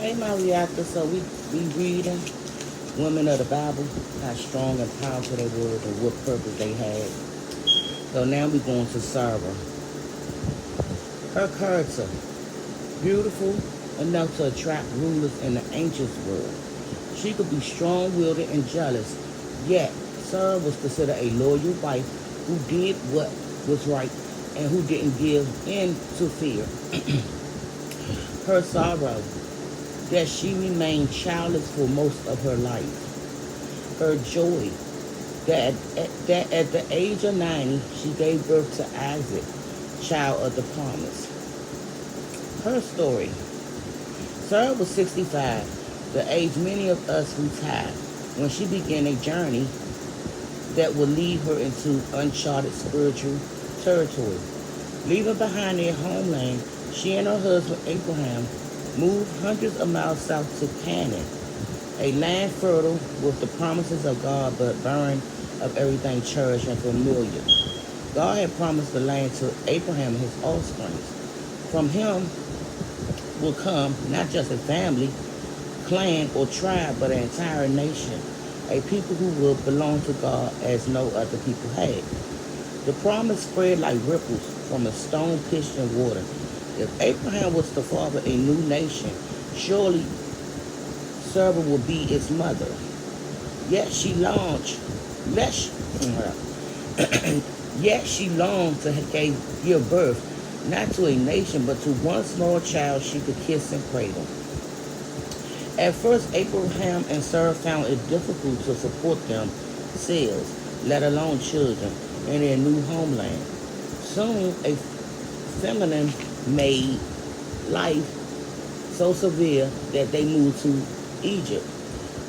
Hey, my reactor. So we reading women of the Bible, how strong and powerful they were, and what purpose they had. So now we're going to Sarah. Her character, beautiful enough to attract rulers in the ancient world. She could be strong-willed and jealous, yet Sarah was considered a loyal wife who did what was right and who didn't give in to fear. Her sorrow that she remained childless for most of her life. Her joy that at the age of 90 she gave birth to Isaac, child of the promise. Her story. Sarah was 65, the age many of us retire, when she began a journey that would lead her into uncharted spiritual territory. Leaving behind their homeland, she and her husband Abraham moved hundreds of miles south to Canaan, a land fertile with the promises of God but barren of everything cherished and familiar. God had promised the land to Abraham and his offspring. From him will come not just a family, clan, or tribe, but an entire nation, a people who will belong to God as no other people had. The promise spread like ripples from a stone pitched in water. If Abraham was to father a new nation, surely Sarah would be its mother. Yet she longed, yet she longed to give birth, not to a nation, but to one small child she could kiss and cradle. At first, Abraham and Sarah found it difficult to support themselves, let alone children, in their new homeland. Soon, a famine made life so severe that they moved to Egypt,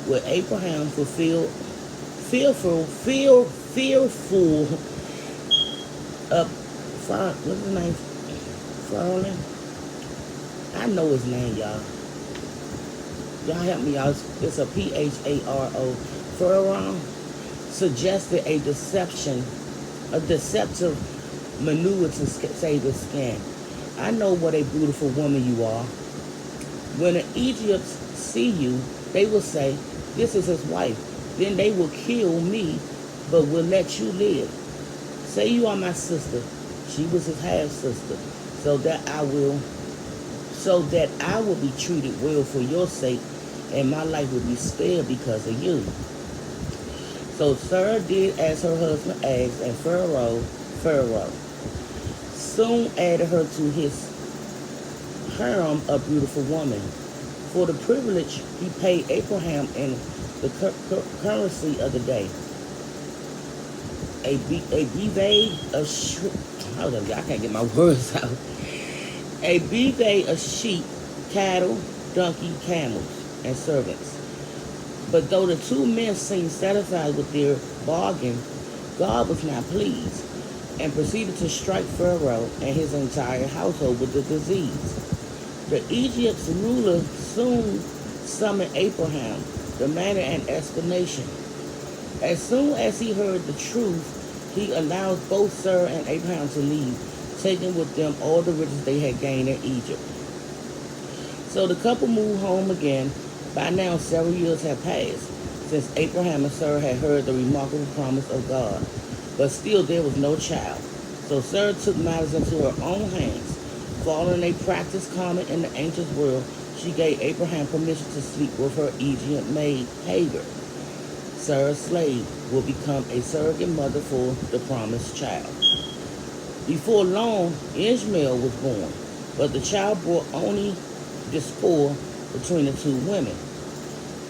where Abraham fearful of what's his name? Pharaoh. I know his name, y'all. Y'all help me out. It's a Pharo. Pharaoh suggested a deceptive maneuver to save his skin. I know what a beautiful woman you are. When the Egyptians see you, they will say, "This is his wife." Then they will kill me, but will let you live. Say you are my sister. She was his half sister, so that I will be treated well for your sake, and my life will be spared because of you. So Sarah did as her husband asked, and Pharaoh soon added her to his harem of beautiful women. For the privilege, he paid Abraham in the currency of the day. A bevy of hold on, I can't get my words out. A bevy of sheep, cattle, donkey, camels, and servants. But though the two men seemed satisfied with their bargain, God was not pleased and proceeded to strike Pharaoh and his entire household with the disease. The Egypt's ruler soon summoned Abraham, demanding an explanation. As soon as he heard the truth, he allowed both Sarah and Abraham to leave, taking with them all the riches they had gained in Egypt. So the couple moved home again. By now, several years had passed since Abraham and Sarah had heard the remarkable promise of God. But still, there was no child. So Sarah took matters into her own hands. Following a practice common in the ancient world, she gave Abraham permission to sleep with her Egyptian maid Hagar. Sarah's slave will become a surrogate mother for the promised child. Before long, Ishmael was born, but the child brought only discord between the two women.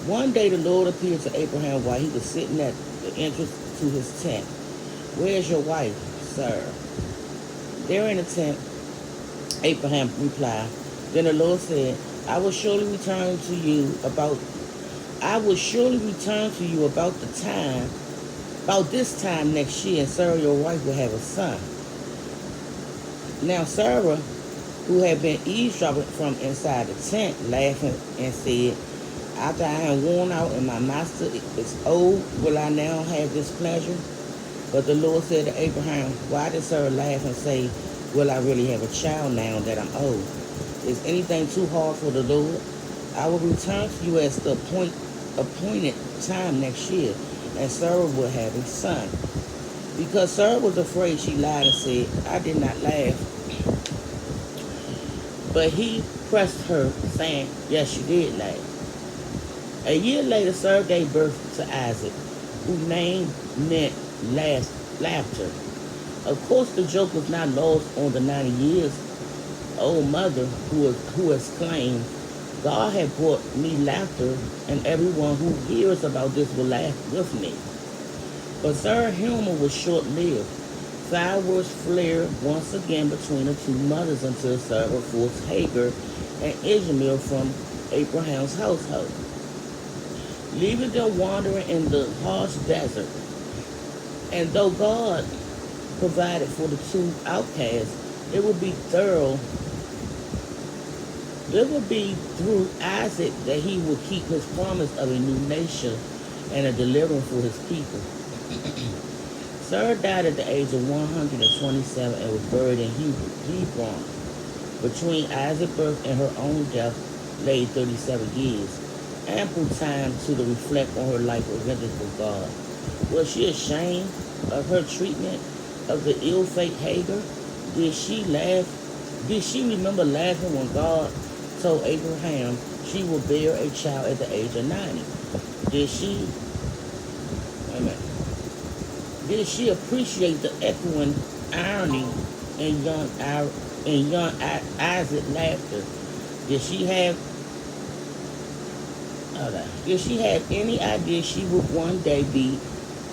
One day the Lord appeared to Abraham while he was sitting at the entrance to his tent. "Where's your wife, Sarah?" "They're in the tent," Abraham replied. Then the Lord said, I will surely return to you about this time next year, and Sarah your wife will have a son. Now Sarah, who had been eavesdropping from inside the tent, laughed and said, "After I am worn out and my master is old, will I now have this pleasure?" But the Lord said to Abraham, "Why did Sarah laugh and say, will I really have a child now that I'm old? Is anything too hard for the Lord?" I will return to you at the appointed time next year, and Sarah will have a son. Because Sarah was afraid, she lied and said, I did not laugh. But he pressed her, saying, yes, you did laugh. A year later, Sarah gave birth to Isaac, whose name meant laughter. Of course, the joke was not lost on the 90 years old mother who exclaimed, God had brought me laughter, and everyone who hears about this will laugh with me. But Sarah's humor was short-lived. Fireworks flared once again between the two mothers until Sarah forced Hagar and Ishmael from Abraham's household, leaving them wandering in the harsh desert. And though God provided for the two outcasts, it would be through Isaac that he would keep his promise of a new nation and a deliverance for his people. Sarah died at the age of 127 and was buried in Hebron. Between Isaac's birth and her own death lay 37 years, ample time to reflect on her life of vengeance with God. Was she ashamed of her treatment of the ill-fated Hagar? Did she laugh? Did she remember laughing when God told Abraham she would bear a child at the age of 90? Did she appreciate the echoing irony in young Isaac's laughter? Did she have any idea she would one day be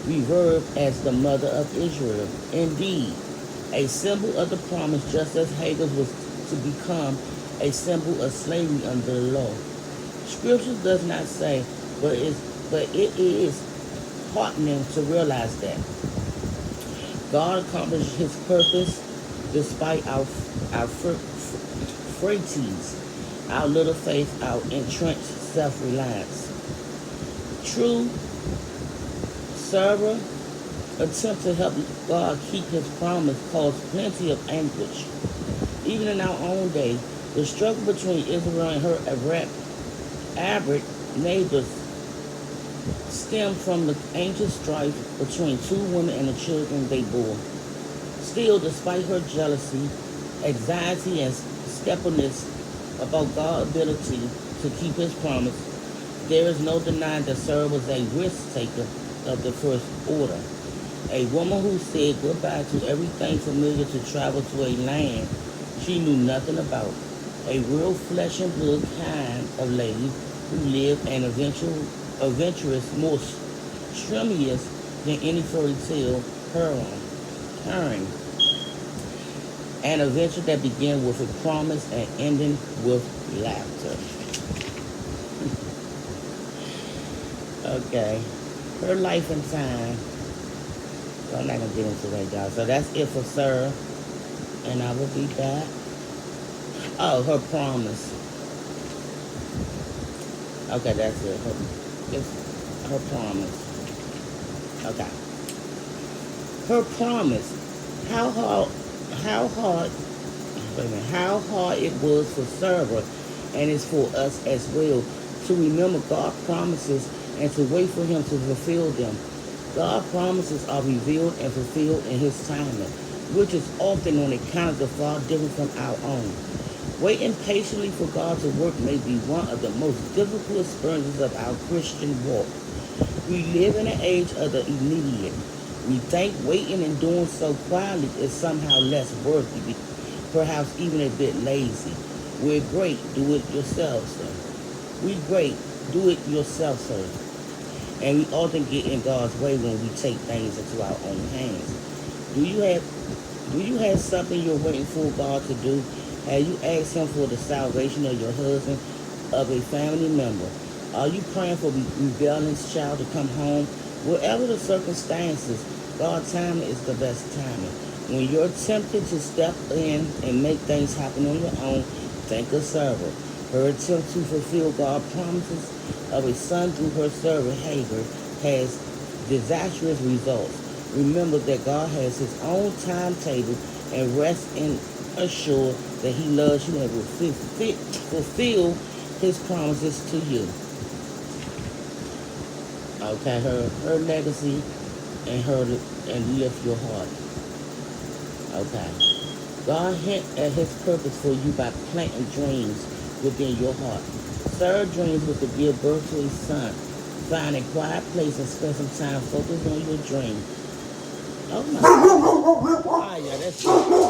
revered as the mother of Israel? Indeed, a symbol of the promise, just as Hagar was to become a symbol of slavery under the law. Scripture does not say, but it is heartening to realize that God accomplished his purpose despite our frailties, our little faith, our entrenched self-reliance. True, Sarah attempt to help God keep his promise caused plenty of anguish. Even in our own day, the struggle between Israel and her Arab neighbors stemmed from the ancient strife between two women and the children they bore. Still, despite her jealousy, anxiety, and skepticism about God's ability to keep his promise, there is no denying that Sarah was a risk taker of the first order. A woman who said goodbye to everything familiar to travel to a land she knew nothing about. A real flesh and blood kind of lady who lived an adventurous, more strenuous than any fairy tale heroine. An adventure that began with a promise and ended with laughter. Okay. Her life and time. So I'm not going to get into that, y'all. So that's it for Sarah. And I will be back. Oh, her promise. Okay, that's it. Her promise. Okay. Her promise. How hard it was for Sarah, and it's for us as well, to remember God's promises and to wait for him to fulfill them. God's promises are revealed and fulfilled in his timing, which is often on a calendar far different from our own. Waiting patiently for God to work may be one of the most difficult experiences of our Christian walk. We live in an age of the immediate. We think waiting and doing so quietly is somehow less worthy, perhaps even a bit lazy. We're great, do it yourself, sir. We're great, do it yourself, sir. And we often get in God's way when we take things into our own hands. Do you have something you're waiting for God to do? Have you asked him for the salvation of your husband, of a family member? Are you praying for a rebellious child to come home? Whatever the circumstances, God's timing is the best timing. When you're tempted to step in and make things happen on your own, think of Sarah. Her attempt to fulfill God's promises of a son through her servant Hagar has disastrous results. Remember that God has his own timetable, and rest in assured that he loves you and will fulfill his promises to you. Okay, her legacy and lift your heart. Okay. God hint at his purpose for you by planting dreams within your heart. Sarah's dreams was to give birth to a son. Find a quiet place and spend some time focused on your dream. Oh my God. Oh yeah, that's it.